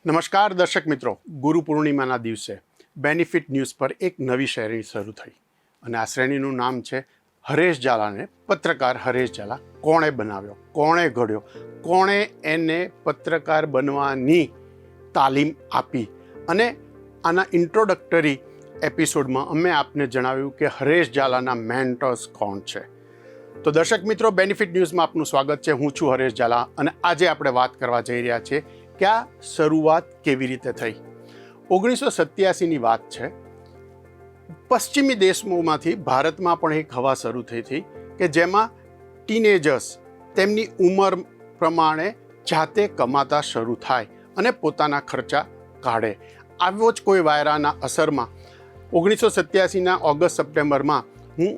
નમસ્કાર દર્શક મિત્રો, ગુરુ પૂર્ણિમાના દિવસે બેનિફિટ ન્યૂઝ પર એક નવી શ્રેણી શરૂ થઈ અને આ શ્રેણીનું નામ છે હરેશ ઝાલાને પત્રકાર હરેશ ઝાલા કોણે બનાવ્યો, કોણે ઘડ્યો, કોણે એને પત્રકાર બનવાની તાલીમ આપી. અને આના ઇન્ટ્રોડક્ટરી એપિસોડમાં અમે આપને જણાવ્યું કે હરેશ ઝાલાના મેન્ટર્સ કોણ છે. તો દર્શક મિત્રો, બેનિફિટ ન્યૂઝમાં આપનું સ્વાગત છે. હું છું હરેશ ઝાલા અને આજે આપણે વાત કરવા જઈ રહ્યા છીએ કે આ શરૂઆત કેવી રીતે થઈ. 1987ની વાત છે. પશ્ચિમી દેશોમાંથી ભારતમાં પણ એક હવા શરૂ થઈ હતી કે જેમાં ટીનેજર્સ તેમની ઉંમર પ્રમાણે જાતે કમાતા શરૂ થાય અને પોતાના ખર્ચા કાઢે. આવો જ કોઈ વાયરાના અસરમાં 1987ના ઓગસ્ટ સપ્ટેમ્બરમાં હું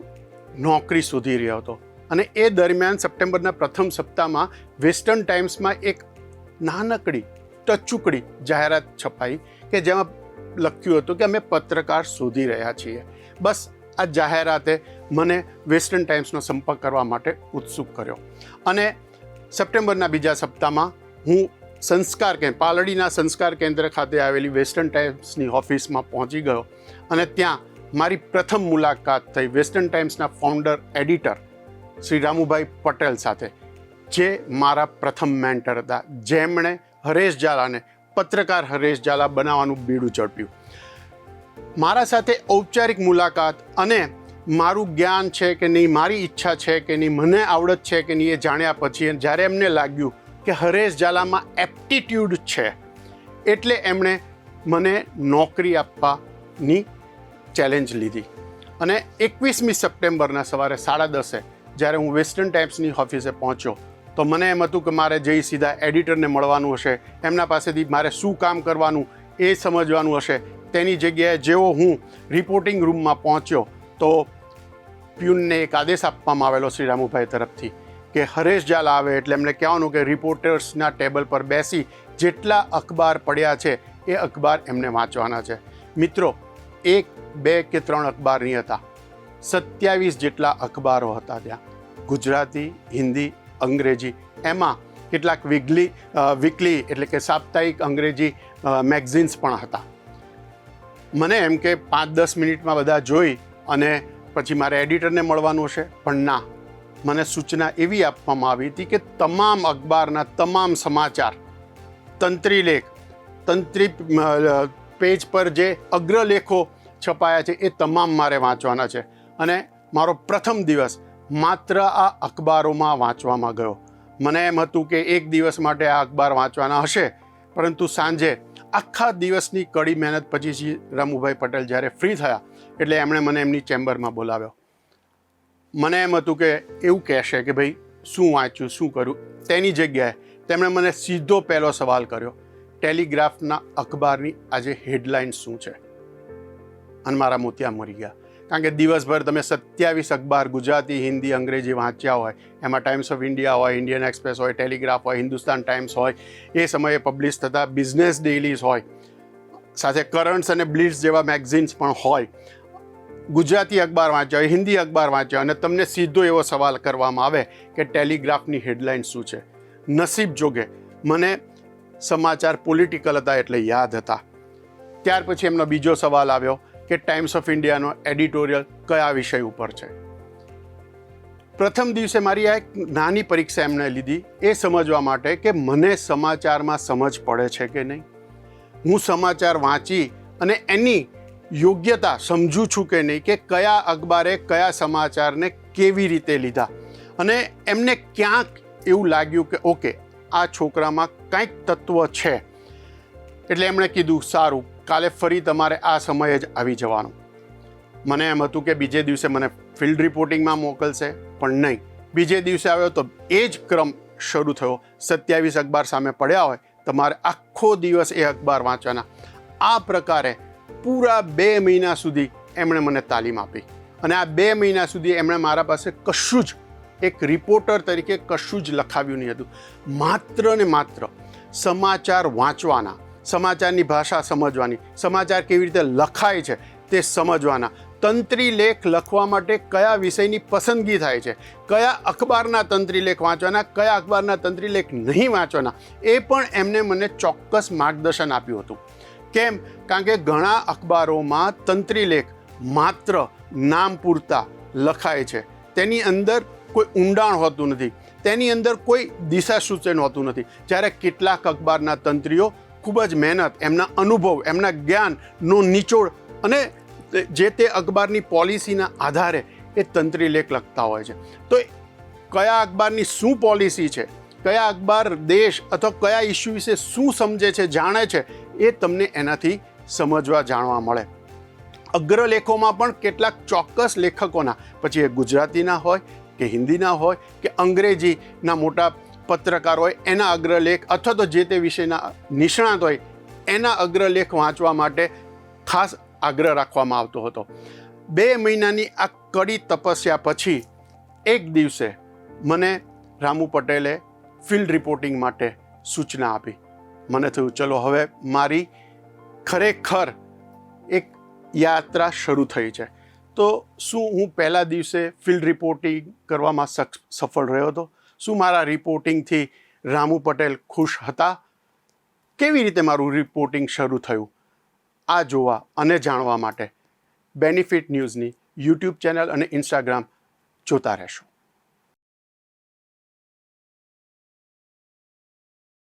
નોકરી શોધી રહ્યો હતો અને એ દરમિયાન સપ્ટેમ્બરના પ્રથમ સપ્તાહમાં વેસ્ટર્ન ટાઈમ્સમાં એક નાનકડી ટચુકડી જાહેરાત છપાઈ કે જેમાં લખ્યું હતું કે અમે પત્રકાર શોધી રહ્યા છીએ. બસ આ જાહેરાતે મને વેસ્ટર્ન ટાઈમ્સનો સંપર્ક કરવા માટે ઉત્સુક કર્યો અને સપ્ટેમ્બરના બીજા સપ્તાહમાં હું સંસ્કાર કેન્દ્ર પાલડીના સંસ્કાર કેન્દ્ર ખાતે આવેલી વેસ્ટર્ન ટાઈમ્સની ઓફિસમાં પહોંચી ગયો અને ત્યાં મારી પ્રથમ મુલાકાત થઈ વેસ્ટર્ન ટાઈમ્સના ફાઉન્ડર એડિટર શ્રી રામુભાઈ પટેલ સાથે, જે મારા પ્રથમ મેન્ટર હતા, જેમણે હરેશ ઝાલાને પત્રકાર હરેશ ઝાલા બનાવવાનું બીડું ઝડપ્યું. મારા સાથે ઔપચારિક મુલાકાત અને મારું જ્ઞાન છે કે નહીં, મારી ઈચ્છા છે કે નહીં, મને આવડત છે કે નહીં, એ જાણ્યા પછી જ્યારે એમને લાગ્યું કે હરેશ ઝાલામાં એપ્ટિટ્યૂડ છે, એટલે એમણે મને નોકરી આપવાની ચેલેન્જ લીધી. અને 21મી સપ્ટેમ્બરના સવારે 10:30 જ્યારે હું વેસ્ટર્ન ટાઈમ્સની ઓફિસે પહોંચ્યો તો મને એમ હતું કે મારે જઈ સીધા એડિટરને મળવાનું હશે, એમના પાસેથી મારે શું કામ કરવાનું એ સમજવાનું હશે. તેની જગ્યાએ જેવો હું રિપોર્ટિંગ રૂમમાં પહોંચ્યો તો પ્યુનને એક આદેશ આપવામાં આવેલો શ્રી રામુભાઈ તરફથી કે હરેશ ઝાલા આવે એટલે એમણે કહેવાનું કે રિપોર્ટર્સના ટેબલ પર બેસી જેટલા અખબાર પડ્યા છે એ અખબાર એમને વાંચવાના છે. મિત્રો, 1, 2 કે 3 અખબાર નહીં હતા, 27 જેટલા અખબારો હતા ત્યાં. ગુજરાતી, હિન્દી, અંગ્રેજી, એમાં કેટલાક વીકલી એટલે કે સાપ્તાહિક અંગ્રેજી મેગઝિન્સ પણ હતા. મને એમ કે 5-10 મિનિટમાં બધા જોઈ અને પછી મારે એડિટરને મળવાનું હશે, પણ ના, મને સૂચના એવી આપવામાં આવી હતી કે તમામ અખબારના તમામ સમાચાર, તંત્રી પેજ પર જે અગ્રલેખો છપાયા છે એ તમામ મારે વાંચવાના છે. અને મારો પ્રથમ દિવસ માત્ર આ અખબારોમાં વાંચવામાં ગયો. મને એમ હતું કે એક દિવસ માટે આ અખબાર વાંચવાના હશે, પરંતુ સાંજે આખા દિવસની કડી મહેનત પછી રામુભાઈ પટેલ જ્યારે ફ્રી થયા એટલે એમણે મને એમની ચેમ્બરમાં બોલાવ્યો. મને એમ હતું કે એવું કહેશે કે ભાઈ શું વાંચ્યું, શું કર્યું. તેની જગ્યાએ તેમણે મને સીધો પહેલો સવાલ કર્યો, ટેલિગ્રાફના અખબારની આજે હેડલાઇન શું છે? અને મારા મોતિયા મરી ગયા. કારણ કે દિવસભર તમે 27 અખબાર ગુજરાતી, હિન્દી, અંગ્રેજી વાંચ્યા હોય, એમાં ટાઈમ્સ ઓફ ઇન્ડિયા હોય, ઇન્ડિયન એક્સપ્રેસ હોય, ટેલિગ્રાફ હોય, હિન્દુસ્તાન ટાઈમ્સ હોય, એ સમયે પબ્લિશ થતા બિઝનેસ ડેઇલીઝ હોય, સાથે કરન્ટ્સ અને બ્લિટ્સ જેવા મેગઝિન્સ પણ હોય, ગુજરાતી અખબાર વાંચ્યા હોય, હિન્દી અખબાર વાંચ્યા હોય, અને તમને સીધો એવો સવાલ કરવામાં આવે કે ટેલિગ્રાફની હેડલાઇન શું છે. નસીબ જોગે મને સમાચાર પોલિટિકલ હતા એટલે યાદ હતા. ત્યાર પછી એમનો બીજો સવાલ આવ્યો કે ટાઈમ્સ ઓફ ઇન્ડિયાનો એડિટોરિયલ કયા વિષય ઉપર છે. પ્રથમ દિવસે મારી આ એક નાની પરીક્ષા એમણે લીધી એ સમજવા માટે કે મને સમાચારમાં સમજ પડે છે કે નહીં, હું સમાચાર વાંચી અને એની યોગ્યતા સમજું છું કે નહીં, કે કયા અખબારે કયા સમાચારને કેવી રીતે લીધા. અને એમને ક્યાંક એવું લાગ્યું કે ઓકે, આ છોકરામાં કંઈક તત્વ છે. એટલે એમણે કીધું, સારું, કાલે ફરી તમારે આ સમયે જ આવી જવાનું. મને એમ હતું કે બીજે દિવસે મને ફિલ્ડ રિપોર્ટિંગમાં મોકલશે, પણ નહીં. બીજે દિવસે આવ્યો તો એ જ ક્રમ શરૂ થયો. 27 અખબાર સામે પડ્યા હોય, તમારે આખો દિવસ એ અખબાર વાંચવાના. આ પ્રકારે પૂરા 2 મહિના સુધી એમણે મને તાલીમ આપી. અને આ 2 મહિના સુધી એમણે મારા પાસે કશું જ એક રિપોર્ટર તરીકે કશું જ લખાવ્યું નહીં હતું. માત્ર ને માત્ર સમાચાર વાંચવાના, સમાચારની ભાષા સમજવાની, સમાચાર કેવી રીતે લખાય છે તે સમજવાના, તંત્રી લેખ લખવા માટે કયા વિષયની પસંદગી થાય છે, કયા અખબારના તંત્રી લેખ વાંચવાના, કયા અખબારના તંત્રી લેખ નહીં વાંચવાના, એ પણ એમને મને ચોક્કસ માર્ગદર્શન આપ્યું હતું. કેમ? કારણ કે ઘણા અખબારોમાં તંત્રી લેખ માત્ર નામ પૂરતા લખાય છે, તેની અંદર કોઈ ઊંડાણ હોતું નથી, તેની અંદર કોઈ દિશા સૂચન હોતું નથી. જ્યારે કેટલાક અખબારના તંત્રીઓ ખૂબ જ મહેનત, એમના અનુભવ, એમના જ્ઞાનનો નિચોડ અને જે તે અખબારની પોલિસીના આધારે એ તંત્રી લેખ લખતા હોય છે. તો કયા અખબારની શું પોલિસી છે, કયા અખબાર દેશ અથવા કયા ઇસ્યુ વિશે શું સમજે છે, જાણે છે, એ તમને એનાથી સમજવા જાણવા મળે. અગ્રલેખોમાં પણ કેટલાક ચોક્કસ લેખકોના, પછી એ ગુજરાતીના હોય કે હિન્દીના હોય કે અંગ્રેજીના મોટા પત્રકાર હોય, એના અગ્રલેખ અથવા તો જે તે વિષયના નિષ્ણાત હોય એના અગ્રલેખ વાંચવા માટે ખાસ આગ્રહ રાખવામાં આવતો હતો. 2 મહિનાની આ કડી તપસ્યા પછી એક દિવસે મને રામુ પટેલે ફિલ્ડ રિપોર્ટિંગ માટે સૂચના આપી. મને થયું ચલો હવે મારી ખરેખર એક યાત્રા શરૂ થઈ છે. તો શું હું પહેલા દિવસે ફિલ્ડ રિપોર્ટિંગ કરવામાં સફળ રહ્યો હતો? શું મારા રિપોર્ટિંગથી રામુ પટેલ ખુશ હતા? કેવી રીતે મારું રિપોર્ટિંગ શરૂ થયું? આ જોવા અને જાણવા માટે બેનિફિટ ન્યૂઝની યુટ્યુબ ચેનલ અને ઇન્સ્ટાગ્રામ જોતા રહેશો.